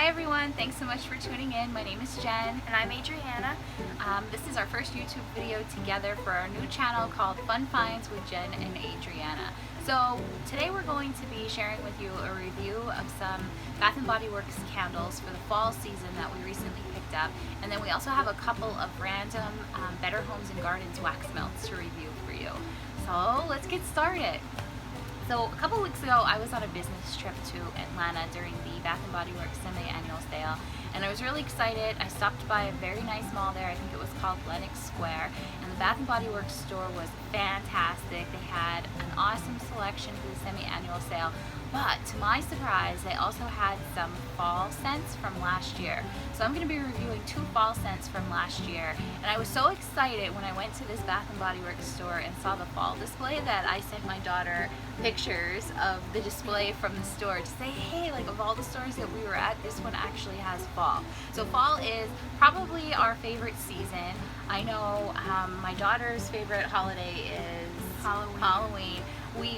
Hi everyone, thanks so much for tuning in. My name is Jen. And I'm Adriana. This is our first YouTube video together for our new channel called Fun Finds with Jen and Adriana. So today we're going to be sharing with you a review of some Bath & Body Works candles for the fall season that we recently picked up. And then we also have a couple of random Better Homes and Gardens wax melts to review for you. So let's get started. So a couple weeks ago I was on a business trip to Atlanta during the Bath & Body Works semi-annual sale, and I was really excited. I stopped by a very nice mall there. I think it was called Lenox Square, and the Bath & Body Works store was fantastic. They had an awesome selection for the semi-annual sale, but to my surprise they also had some fall scents from last year. So I'm going to be reviewing two fall scents from last year, and I was so excited when I went to this Bath & Body Works store and saw the fall display that I sent my daughter pictures of the display from the store to say, hey, like, of all the stores that we were at, this one actually has fall. So fall is probably our favorite season. I know my daughter's favorite holiday is Halloween.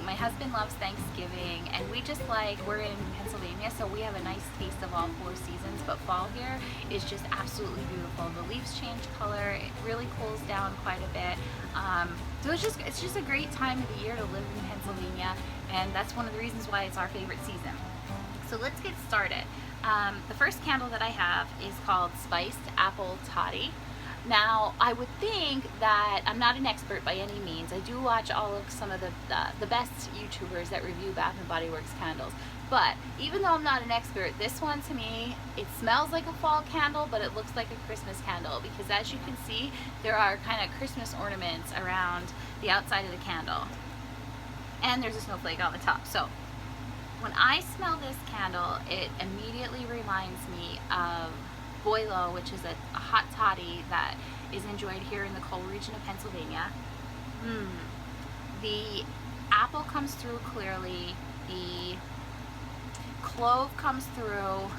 My husband loves Thanksgiving, and we're in Pennsylvania, so we have a nice taste of all four seasons, but fall here is just absolutely beautiful. The leaves change color, it really cools down quite a bit. So it's just a great time of the year to live in Pennsylvania, and that's one of the reasons why it's our favorite season. So let's get started. The first candle that I have is called Spiced Apple Toddy. Now, I would think that I'm not an expert by any means. I do watch all of some of the best YouTubers that review Bath & Body Works candles. But even though I'm not an expert, this one to me, it smells like a fall candle, but it looks like a Christmas candle, because as you can see, there are kind of Christmas ornaments around the outside of the candle. And there's a snowflake on the top. So when I smell this candle, it immediately reminds me of Boilo, which is a hot toddy that is enjoyed here in the coal region of Pennsylvania. The apple comes through clearly. The clove comes through.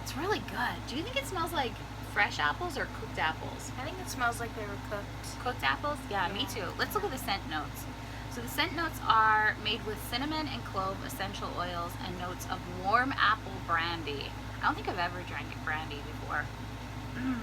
It's really good. Do you think it smells like fresh apples or cooked apples? I think it smells like they were cooked. Cooked apples? Yeah, me too. Let's look at the scent notes. So the scent notes are made with cinnamon and clove essential oils and notes of warm apple brandy. I don't think I've ever drank brandy before.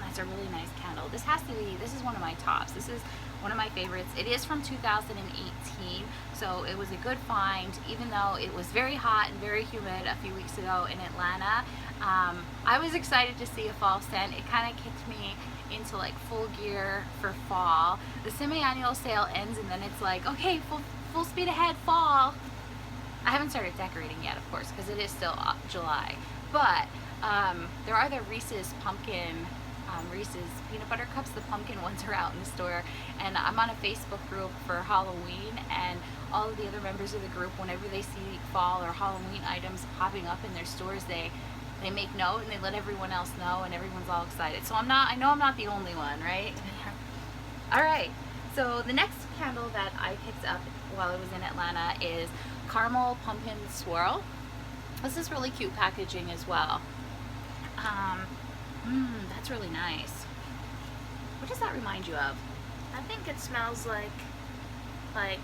That's a really nice candle. This is one of my tops. This is one of my favorites. It is from 2018, so it was a good find, even though it was very hot and very humid a few weeks ago in Atlanta. I was excited to see a fall scent. It kind of kicked me into like full gear for fall. The semi-annual sale ends and then it's like, okay, full speed ahead, fall. I haven't started decorating yet, of course, because it is still July. But there are the Reese's peanut butter cups. The pumpkin ones are out in the store, and I'm on a Facebook group for Halloween, and all of the other members of the group, whenever they see fall or Halloween items popping up in their stores, they make note and they let everyone else know, and everyone's all excited. So I know I'm not the only one, right? All right, so the next candle that I picked up while I was in Atlanta is Caramel Pumpkin Swirl. This is really cute packaging as well. That's really nice. What does that remind you of? I think it smells like a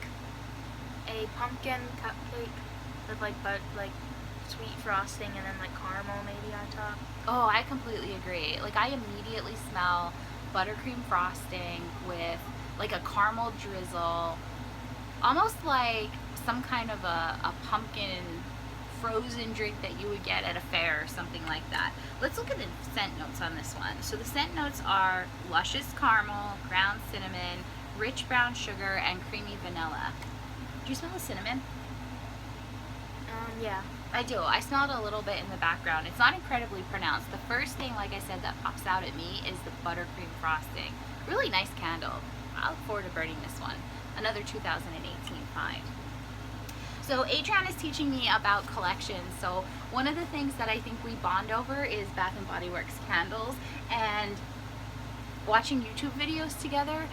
pumpkin cupcake with like sweet frosting and then like caramel maybe on top. Oh, I completely agree. Like, I immediately smell buttercream frosting with like a caramel drizzle, almost like some kind of a pumpkin frozen drink that you would get at a fair or something like that. Let's look at the scent notes on this one. So the scent notes are luscious caramel, ground cinnamon, rich brown sugar, and creamy vanilla. Do you smell the cinnamon? Yeah. I do. I smelled a little bit in the background. It's not incredibly pronounced. The first thing, like I said, that pops out at me is the buttercream frosting. Really nice candle. I look forward to burning this one. Another 2018 find. So Adriana is teaching me about collections. So one of the things that I think we bond over is Bath & Body Works candles and watching YouTube videos together.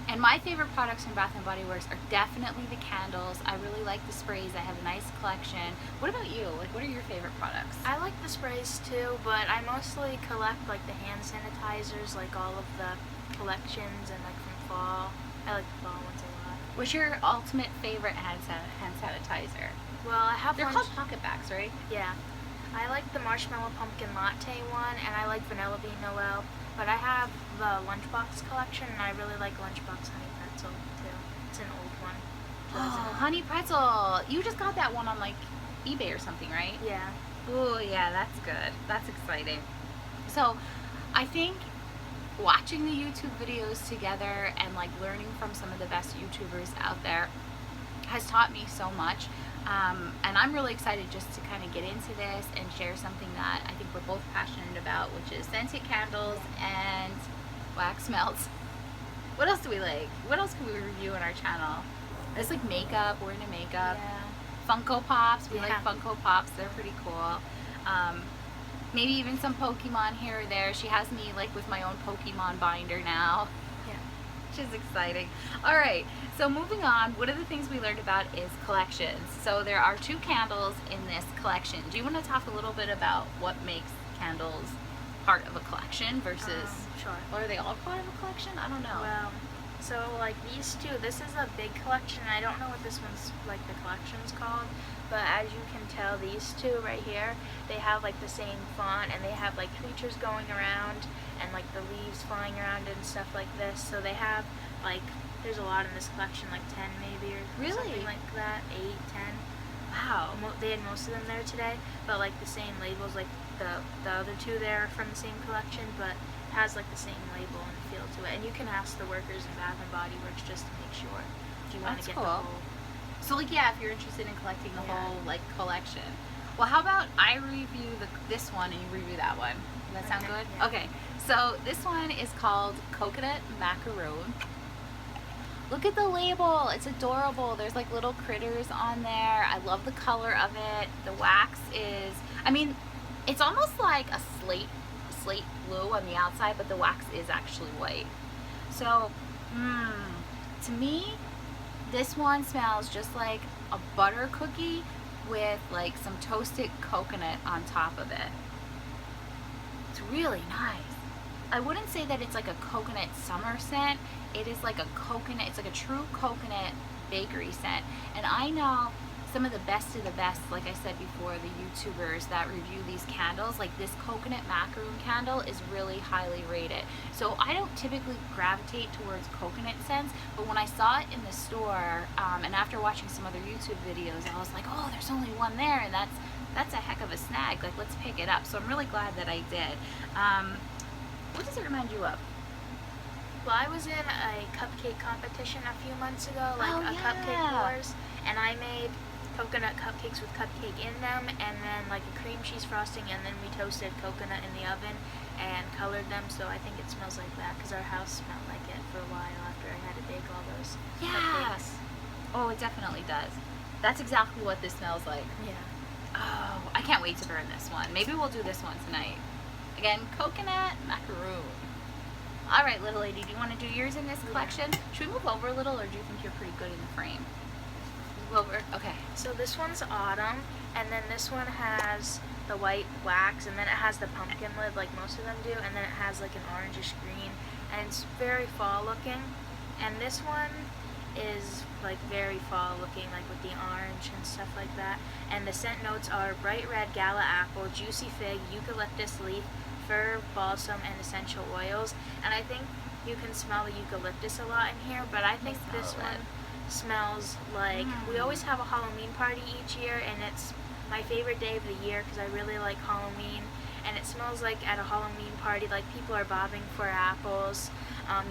And my favorite products from Bath & Body Works are definitely the candles. I really like the sprays. I have a nice collection. What about you? Like, what are your favorite products? I like the sprays too, but I mostly collect like the hand sanitizers, like all of the collections and like from fall. I like the fall ones a lot. What's your ultimate favorite hand sanitizer? Well, I have They're one. called PocketBacs, right? Yeah. I like the marshmallow pumpkin latte one, and I like vanilla bean Noel. But I have the Lunchbox collection, and I really like Lunchbox Honey Pretzel too. It's an old one. Oh, Honey Pretzel. You just got that one on like eBay or something, right? Yeah. Oh, yeah, that's good. That's exciting. So, I think watching the YouTube videos together and like learning from some of the best YouTubers out there has taught me so much. And I'm really excited just to kind of get into this and share something that I think we're both passionate about, which is scented candles and wax melts. What else do we like? What else can we review on our channel? It's like makeup. We're into makeup. Yeah. Funko Pops. We Yeah. like Funko Pops. They're pretty cool. Maybe even some Pokemon here or there. She has me like with my own Pokemon binder now. Yeah. Which is exciting. All right, so moving on, one of the things we learned about is collections. So there are 2 candles in this collection. Do you want to talk a little bit about what makes candles part of a collection versus, Sure. or are they all part of a collection? I don't know. Well, so like these two, this is a big collection. I don't know what this one's like the collection's called, but as you can tell, these two right here, they have like the same font, and they have like creatures going around and like the leaves flying around and stuff like this. So they have like, there's a lot in this collection, like 10 maybe, or Really? something like that, 8, 10. Wow. They had most of them there today, but like the same labels, like the other 2 there are from the same collection, but it has like the same label and feel to it. And you can ask the workers in Bath and Body Works just to make sure if you want That's to get cool. the whole. So like, yeah, if you're interested in collecting the Yeah. whole like collection. Well, how about I review this one and you review that one? Does that sound Okay, good? yeah. Okay. So this one is called Coconut Macaroon. Look at the label. It's adorable. There's like little critters on there. I love the color of it. The wax is, I mean, it's almost like a slate blue on the outside, but the wax is actually white. So, to me, this one smells just like a butter cookie with like some toasted coconut on top of it. It's really nice. I wouldn't say that it's like a coconut summer scent. It is like a coconut, it's like a true coconut bakery scent. And I know some of the best of the best, like I said before, the YouTubers that review these candles, like this coconut macaroon candle is really highly rated. So I don't typically gravitate towards coconut scents, but when I saw it in the store, and after watching some other YouTube videos, I was like, oh, there's only one there, and that's a heck of a snag. Like, let's pick it up. So I'm really glad that I did. What does it remind you of? Well, I was in a cupcake competition a few months ago, like Oh, a yeah. cupcake wars, and I made coconut cupcakes with cupcake in them, and then like a cream cheese frosting, and then we toasted coconut in the oven and colored them. So I think it smells like that because our house smelled like it for a while after I had to bake all those cupcakes. Oh, it definitely does. That's exactly what this smells like. Yeah. Oh, I can't wait to burn this one. Maybe we'll do this one tonight. Again, coconut macaroon. All right, little lady, do you want to do yours in this collection? Should we move over a little, or do you think you're pretty good in the frame? Move over. Okay. So this one's autumn, and then this one has the white wax, and then it has the pumpkin lid like most of them do, and then it has like an orangish green, and it's very fall looking. And this one is like very fall looking, like with the orange and stuff like that. And the scent notes are bright red gala apple, juicy fig, eucalyptus leaf, fir, balsam, and essential oils. And I think you can smell the eucalyptus a lot in here, but I think smell this it. one smells like, we always have a Halloween party each year, and it's my favorite day of the year because I really like Halloween. And it smells like at a Halloween party, like people are bobbing for apples.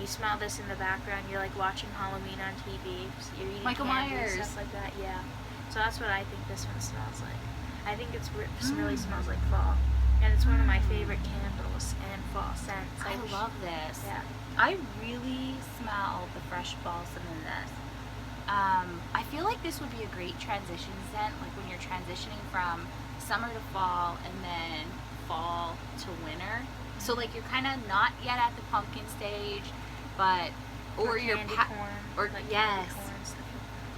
You smell this in the background. You're like watching Halloween on TV. So you're eating Michael candy, Myers. stuff like that. Yeah. So that's what I think this one smells like. I think it's really smells like fall, and it's one of my favorite candles and fall scents. I love this. Yeah. I really smell the fresh balsam in this. I feel like this would be a great transition scent, like when you're transitioning from summer to fall and then fall to winter. So like you're kind of not yet at the pumpkin stage, but or you're candy corn, or like yes, candy corn stuff.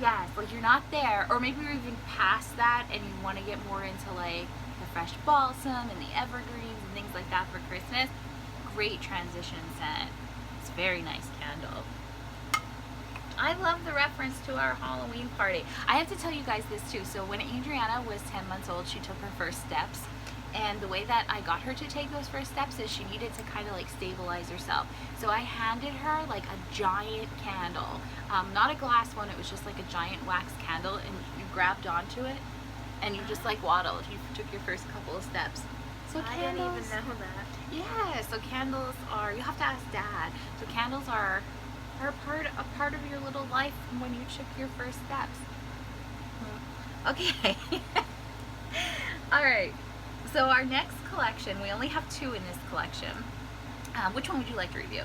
yes, like you're not there, or maybe you're even past that and you want to get more into like the fresh balsam and the evergreens and things like that for Christmas. Great transition scent. It's a very nice candle. I love the reference to our Halloween party. I have to tell you guys this too. So when Adriana was 10 months old, she took her first steps And the way that I got her to take those first steps is she needed to kind of like stabilize herself. So I handed her like a giant candle, not a glass one, it was just like a giant wax candle, and you grabbed onto it and you just like waddled. You took your first couple of steps. So I didn't even know that. Yeah, so candles are, you have to ask Dad. So candles are a part of your little life when you took your first steps. Okay. All right. So our next collection, we only have 2 in this collection. Which one would you like to review?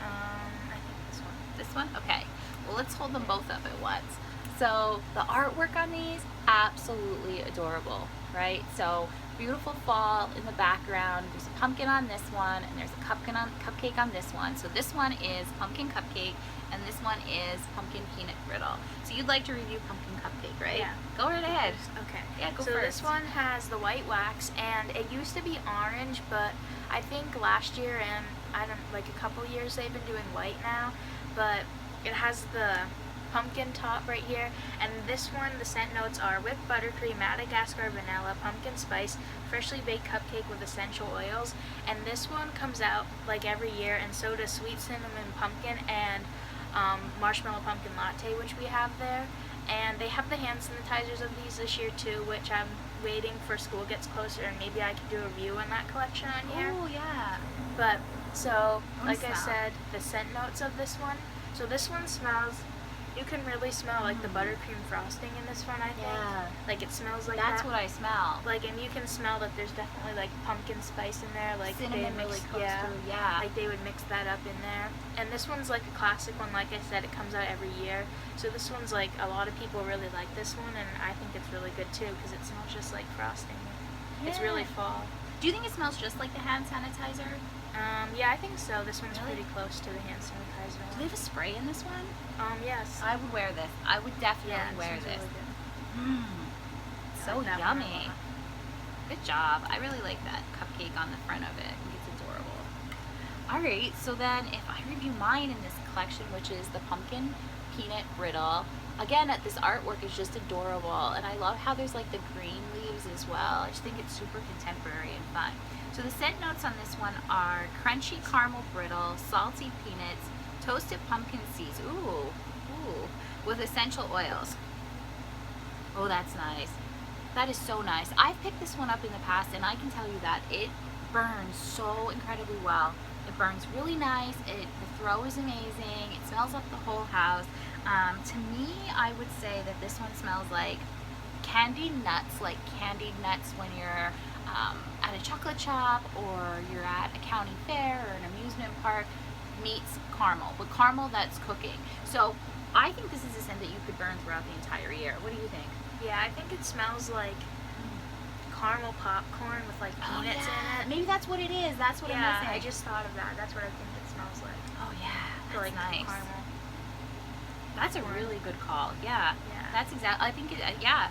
I think this one. This one? Okay. Well, let's hold them both up at once. So the artwork on these, absolutely adorable, right? So beautiful fall in the background. There's a pumpkin on this one, and there's a cupcake on this one. So this one is pumpkin cupcake, and this one is pumpkin peanut brittle. So you'd like to review pumpkin cupcake, right? Yeah. Go right ahead. Okay. Yeah, go so first. this one has the white wax, and it used to be orange, but I think last year and like a couple years they've been doing white now. But it has the pumpkin top right here, and this one, the scent notes are whipped buttercream, Madagascar vanilla, pumpkin spice, freshly baked cupcake with essential oils. And this one comes out like every year, and so does sweet cinnamon pumpkin and marshmallow pumpkin latte, which we have there. And they have the hand sanitizers of these this year too, which I'm waiting for school gets closer, and maybe I could do a review on that collection on here. Oh, yeah. But so, Let me like I smell. said, the scent notes of this one. So this one smells, you can really smell like the buttercream frosting in this one, I think. Yeah. Like it smells like That's that. what I smell. Like, and you can smell that there's definitely like pumpkin spice in there. Like Cinnamon they really mix, comes yeah, through. Yeah. like they would mix that up in there. And this one's like a classic one. Like I said, it comes out every year. So this one's like, a lot of people really like this one, and I think it's really good too because it smells just like frosting. It's really Yeah. fall. Do you think it smells just like the hand sanitizer? Yeah, I think so. This one's Really? pretty close to the hand sanitizer Do one. they have a spray in this one? Yes. I would wear this. I would definitely Yeah, it wear smells this. really good. Mmm. I So like that one a yummy. lot. Good job. I really like that cupcake on the front of it. I think it's adorable. Alright, so then if I review mine in this collection, which is the pumpkin peanut brittle, again, this artwork is just adorable, and I love how there's like the green leaves as well. I just think it's super contemporary and fun. So the scent notes on this one are crunchy caramel brittle, salty peanuts, toasted pumpkin seeds, ooh, with essential oils. Oh, that's nice. That is so nice. I've picked this one up in the past, and I can tell you that it burns so incredibly well. It burns really nice. The throw is amazing. It smells up the whole house. To me, I would say that this one smells like candied nuts, when you're at a chocolate shop, or you're at a county fair or an amusement park, meets caramel, but caramel that's cooking. So I think this is a scent that you could burn throughout the entire year. What do you think? Yeah, I think it smells like caramel popcorn with like peanuts in it. Maybe that's what it is. That's what I'm Yeah, missing. I just thought of that. That's what I think it smells like. Oh yeah, Or, that's like nice. caramel. That's a really good call. Yeah, Yeah. that's exactly. I think yeah,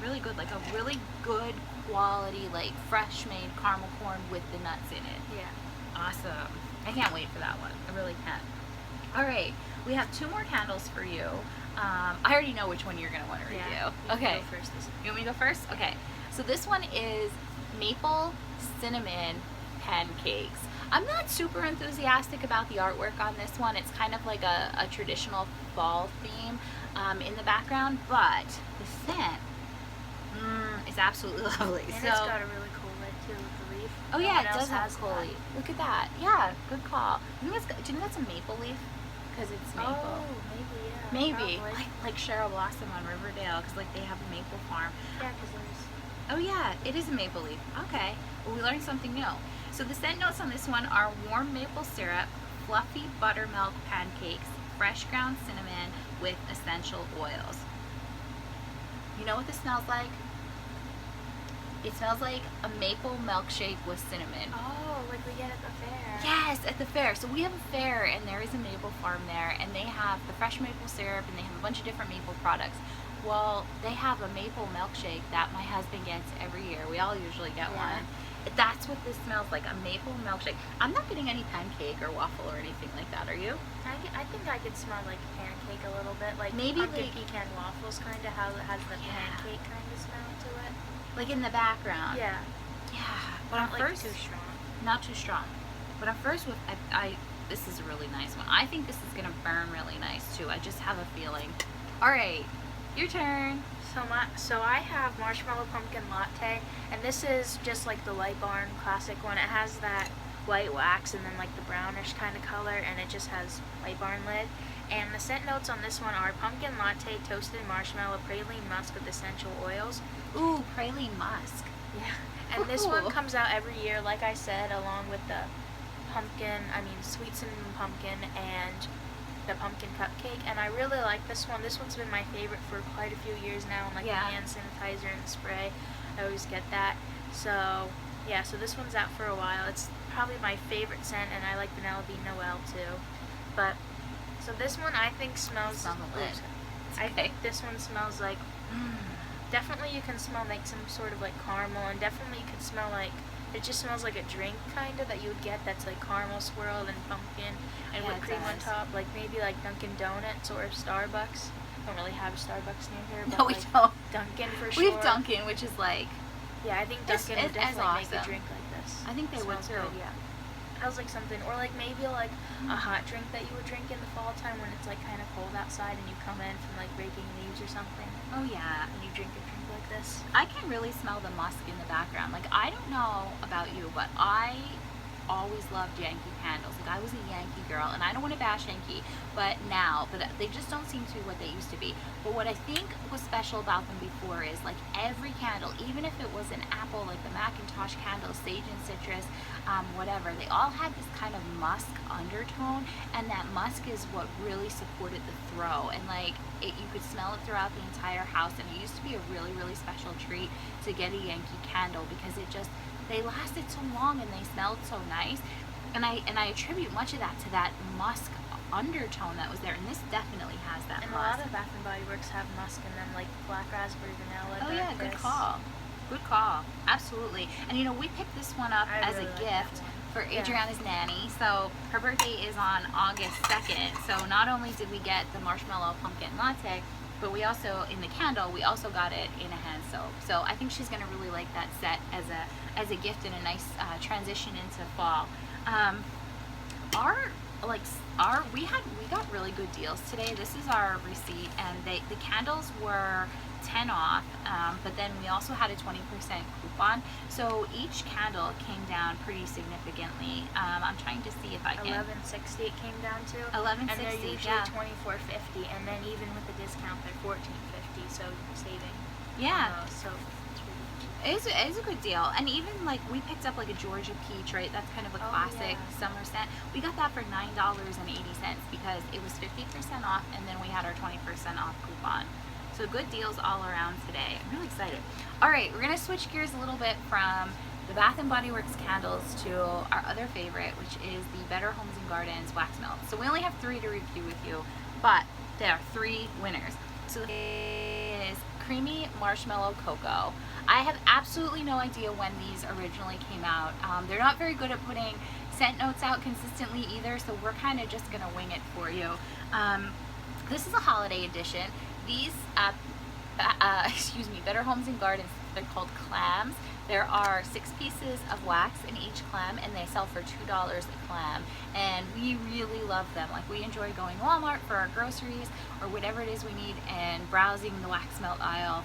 really good. Like a really good quality, like fresh made caramel corn with the nuts in it. Yeah. Awesome. I can't wait for that one. I really can't. All right, we have 2 more candles for you. I already know which one you're gonna want to review. Yeah. You can Okay. Go first. You want me to go first? Okay. So this one is maple cinnamon pancakes. I'm not super enthusiastic about the artwork on this one. It's kind of like a traditional fall theme in the background, but the scent is absolutely lovely. And so, it's got a really cool lid too with the leaf. oh No yeah, one it else does have has a cool that. leaf. Look at that. Yeah, good call. Do you think that's a maple leaf? Because it's maple. Oh, maybe, yeah. Maybe Probably. like Cheryl Blossom on Riverdale, because like they have a maple farm. Yeah, because there's. Oh yeah, it is a maple leaf. Okay, well we learned something new. So the scent notes on this one are warm maple syrup, fluffy buttermilk pancakes, fresh ground cinnamon with essential oils. You know what this smells like? It smells like a maple milkshake with cinnamon. Oh, like we get at the fair. Yes, at the fair. So we have a fair, and there is a maple farm there, and they have the fresh maple syrup, and they have a bunch of different maple products. Well, they have a maple milkshake that my husband gets every year. We all usually get Yeah. one. That's what this smells like, a maple milkshake. I'm not getting any pancake or waffle or anything like that, are you? I think I could smell like pancake a little bit, like Maybe pumpkin like- pecan waffles, kind of how it has the Yeah. pancake kind of smell to it. Like in the background. Yeah. Yeah, But Not at like first, too strong. not too strong. But at first, with this is a really nice one. I think this is gonna burn really nice too. I just have a feeling. All right, your turn. So I have marshmallow pumpkin latte, and this is just like the White Barn classic one. It has that white wax and then like the brownish kind of color, and it just has White Barn lid. And the scent notes on this one are pumpkin latte, toasted marshmallow, praline musk with essential oils. Ooh, praline musk. Yeah. And this one Ooh. comes out every year, like I said, along with the sweet cinnamon pumpkin and the pumpkin cupcake. And I really like this one. This one's been my favorite for quite a few years now. And like Yeah. the hand sanitizer and the spray, I always get that. So yeah, so this one's out for a while. It's probably my favorite scent, and I like Vanilla Bean Noel too. But so this one I think smells. Smell the lid. oops. It's I okay. think this one smells like. Definitely you can smell like some sort of like caramel, and definitely you can smell like it just smells like a drink kind of that you would get that's like caramel swirled and pumpkin and Yeah, whipped it cream on does. top, like maybe like Dunkin' Donuts or Starbucks. Don't really have a Starbucks near here, but No, we like don't. Dunkin' for We sure. have Dunkin', which is like, Yeah, I think It's- Dunkin' would it's definitely make a awesome. drink like this. I think they would Smells too. good, yeah. Smells like something, or like maybe like a hot drink that you would drink in the fall time when it's like kind of cold outside and you come in from like raking leaves or something, oh yeah. and you drink a drink like this. I can really smell the musk in the background. Like, I don't know about you, but I always loved Yankee candles. Like, I was a Yankee girl, and I don't want to bash Yankee, but they just don't seem to be what they used to be. But what I think was special about them before is, like, every candle, even if it was an apple, like the Macintosh candle, sage and citrus, whatever, they all had this kind of musk undertone, and that musk is what really supported the throw. And like, you could smell it throughout the entire house, and it used to be a really, really special treat to get a Yankee candle because they lasted so long and they smelled so nice. And I attribute much of that to that musk undertone that was there, and this definitely has that And a musk. lot of Bath and Body Works have musk in them, like black raspberry vanilla. Oh yeah, good dark call. Good call. Absolutely. And you know, we picked this one up I as really a like that gift one. for Yeah. Adriana's nanny. So her birthday is on August 2nd. So not only did we get the marshmallow pumpkin latte, but we also, in the candle, we also got it in a hand soap. So I think she's gonna really like that set as a gift and a nice transition into fall. We got really good deals today. This is our receipt, and the candles were 10 off, but then we also had a 20% coupon. So each candle came down pretty significantantly. I'm trying to see if I can. $11.60 it came down to. $11.60, And they're usually yeah. $24.50, and then even with the discount, they're $14.50. So saving. Yeah. on those, so it's really cheap. It is a good deal. And even like we picked up like a Georgia peach, right? That's kind of a Oh, classic yeah. summer scent. We got that for $9.80 because it was 50% off, and then we had our 20% off coupon. So good deals all around today. I'm really excited. All right, we're gonna switch gears a little bit from the Bath and Body Works candles to our other favorite, which is the Better Homes and Gardens wax melt. So we only have 3 to review with you, but there are 3 winners. So the is creamy marshmallow cocoa. I have absolutely no idea when these originally came out. They're not very good at putting scent notes out consistently either, so we're kind of just gonna wing it for you. This is a holiday edition. These, Better Homes and Gardens, they're called clams. There are 6 pieces of wax in each clam, and they sell for $2 a clam. And we really love them. Like, we enjoy going to Walmart for our groceries or whatever it is we need, and browsing the wax melt aisle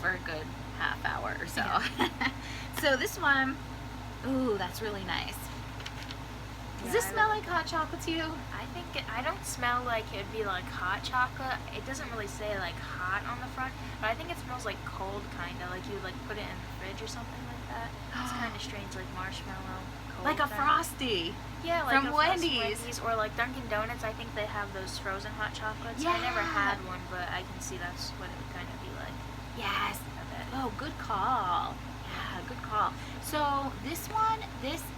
for a good half hour or so. Yeah. So this one, ooh, that's really nice. Does Yeah, this I smell like hot chocolate to you? I don't smell like it'd be like hot chocolate. It doesn't really say like hot on the front, but I think it smells like cold, kind of like you would like put it in the fridge or something like that. It's kind of strange, like marshmallow. Cold Like a thing. Frosty. Yeah, like from a Wendy's. or like Dunkin' Donuts. I think they have those frozen hot chocolates. I never Yeah. had one, but I can see that's what it would kind of be like. Yes. I bet. Oh, good call. Yeah, good call. So this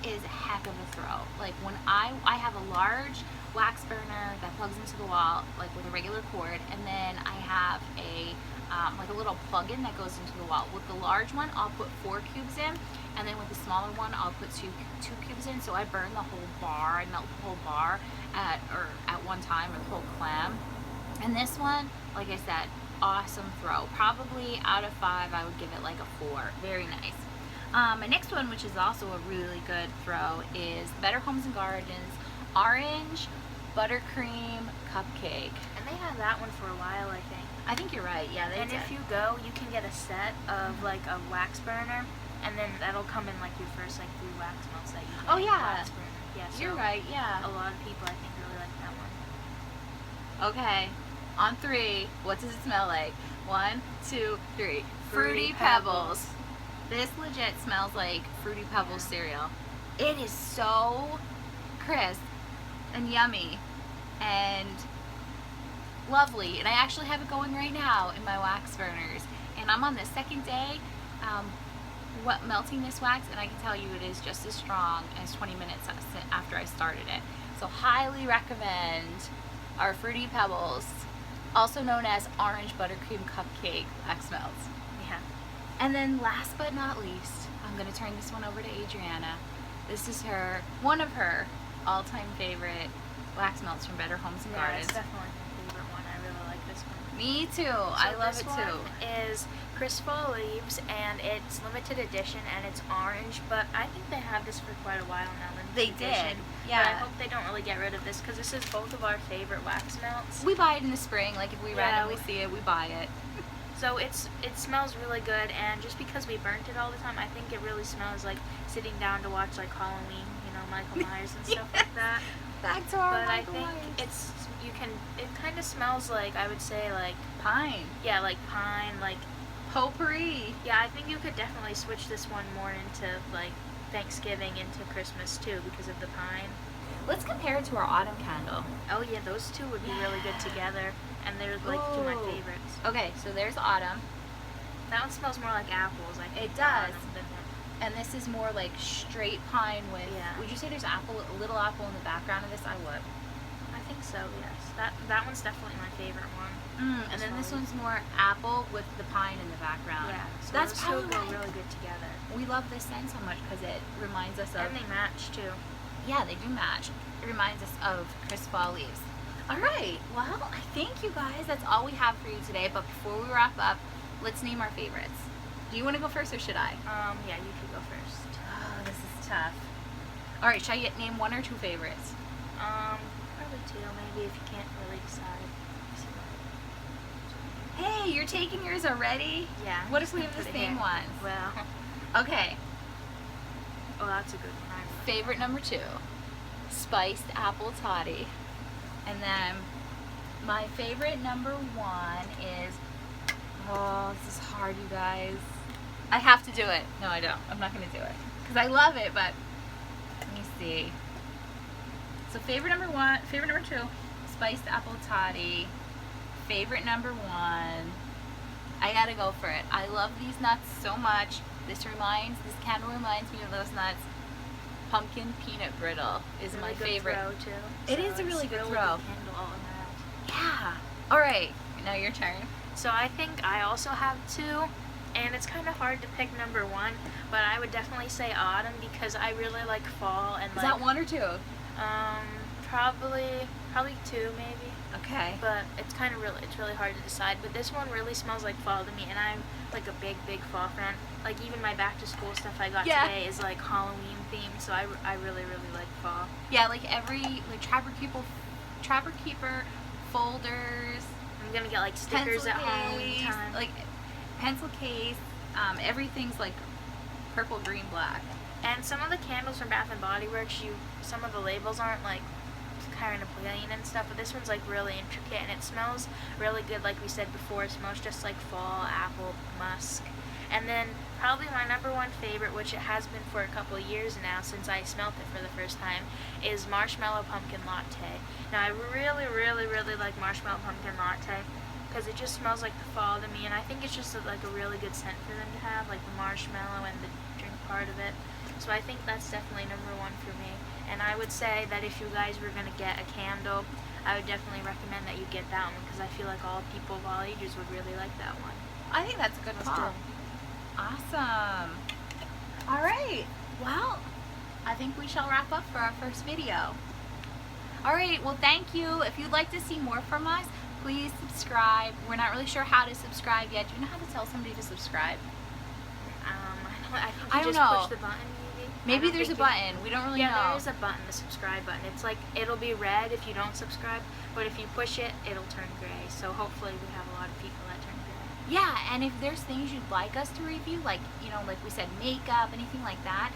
is a heck of a throw. Like, when I have a large wax burner that plugs into the wall, like with a regular cord, and then I have a like a little plug-in that goes into the wall. With the large one, I'll put 4 cubes in, and then with the smaller one, I'll put two cubes in. So I burn the whole bar. I melt the whole bar at one time, or the whole clam. And this one, like I said, awesome throw. Probably out of 5, I would give it like a 4. Very nice. My next one, which is also a really good throw, is Better Homes and Gardens Orange Buttercream Cupcake. And they had that one for a while, I think. I think you're right. Yeah, they And did. if you go, you can get a set of like a wax burner, and then that'll come in like your first like 3 wax melts that you get. Oh, in the yeah. wax burner. Yeah, so You're right. Yeah. a lot of people I think really like that one. Okay. On 3, what does it smell like? 1, 2, 3. Fruity Pebbles. This legit smells like Fruity Pebbles cereal. It is so crisp and yummy and lovely. And I actually have it going right now in my wax burners. And I'm on the second day melting this wax, and I can tell you it is just as strong as 20 minutes after I started it. So highly recommend our Fruity Pebbles, also known as Orange Buttercream Cupcake wax melts. Yeah. And then last but not least, I'm going to turn this one over to Adriana. This is one of her all-time favorite wax melts from Better Homes and Yeah, Gardens. it's definitely my favorite one. I really like this one. Me too. I love it this too. one is Crisp Fall Leaves, and it's limited edition, and it's orange, but I think they have this for quite a while now. They limited did, edition. yeah. But I hope they don't really get rid of this, because this is both of our favorite wax melts. We buy it in the spring. Like if we Yeah, randomly see it, we buy it. So it smells really good, and just because we burnt it all the time, I think it really smells like sitting down to watch like Halloween, Michael Myers and stuff like that. Back to our But I Michael think Myers. it kind of smells like, I would say, like, Pine. yeah, like pine, like, Potpourri. yeah, I think you could definitely switch this one more into like Thanksgiving, into Christmas too, because of the pine. Let's compare it to our autumn candle. Oh yeah, those two would be really good together, and they're like 2 of my Ooh. favorites. Okay, so there's autumn, That one smells more like apples, I think. It does. than the- and this is more like straight pine with. Yeah. Would you say there's a little apple in the background of this? I would. I think so, yes. That one's definitely my favorite one. And then this Solid. one's more apple with the pine in the background. Yeah, so That's those probably two go why really good together. we love this scent so much, because it reminds us of. And they match too. Yeah, they do match. It reminds us of Crisp Fall Leaves. All right. Well, I think you guys, that's all we have for you today. But before we wrap up, let's name our favorites. Do you want to go first, or should I? Yeah, you could go first. Oh, this is tough. All right, shall I name 1 or 2 favorites? Probably 2, maybe, if you can't really decide. Hey, you're taking yours already? Yeah. What if we have the Put it same here. ones? Well, Okay. oh, that's a good one. I really Favorite number 2, spiced apple toddy. And then my favorite number 1 is, oh, this is hard, you guys. I have to do it. No, I don't. I'm not going to do it, because I love it, but let me see. So favorite number 2, spiced apple toddy. Favorite number 1, I gotta go for it. I love these nuts so much. This candle reminds me of those nuts. Pumpkin peanut brittle is really my good favorite. throw, too. It So is a really it's good throw. candle all around. Yeah. All right. Now your turn. So I think I also have 2, and it's kind of hard to pick number 1, but I would definitely say autumn, because I really like fall, and Is like that 1 or 2? probably 2 maybe. Okay. But it's really hard to decide. But this one really smells like fall to me, and I'm like a big fall fan. Like even my back to school stuff I got Yeah. today is like Halloween themed, so I really like fall. Yeah, like every Trapper Keeper folders, I'm gonna get like stickers pencil at Halloween case, time. like pencil case. Everything's like purple, green, black. And some of the candles from Bath and Body Works, some of the labels aren't like kind of plain and stuff, but this one's like really intricate, and it smells really good. Like we said before, it smells just like fall, apple, musk. And then probably my number 1 favorite, which it has been for a couple of years now since I smelt it for the first time, is Marshmallow Pumpkin Latte. Now I really like Marshmallow Pumpkin Latte, because it just smells like the fall to me, and I think it's just like a really good scent for them to have, like the marshmallow and the drink part of it. So I think that's definitely number 1 for me. And I would say that if you guys were going to get a candle, I would definitely recommend that you get that one, because I feel like all people of all ages would really like that one. I think that's a good That's call. good. Awesome. All right. Well, I think we shall wrap up for our first video. All right. Well, thank you. If you'd like to see more from us, please subscribe. We're not really sure how to subscribe yet. Do you know how to tell somebody to subscribe? I think I you don't just know. push the button maybe. Maybe there's a button. We don't really know. Yeah, there is a button, the subscribe button. It's like, it'll be red if you don't subscribe, but if you push it, it'll turn gray. So hopefully we have a lot of people that turn gray. Yeah, and if there's things you'd like us to review, like, you know, like we said, makeup, anything like that,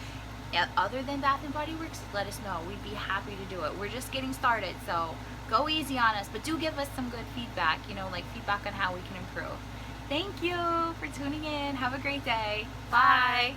other than Bath and Body Works, let us know. We'd be happy to do it. We're just getting started, so go easy on us, but do give us some good feedback, you know, like feedback on how we can improve. Thank you for tuning in. Have a great day. Bye.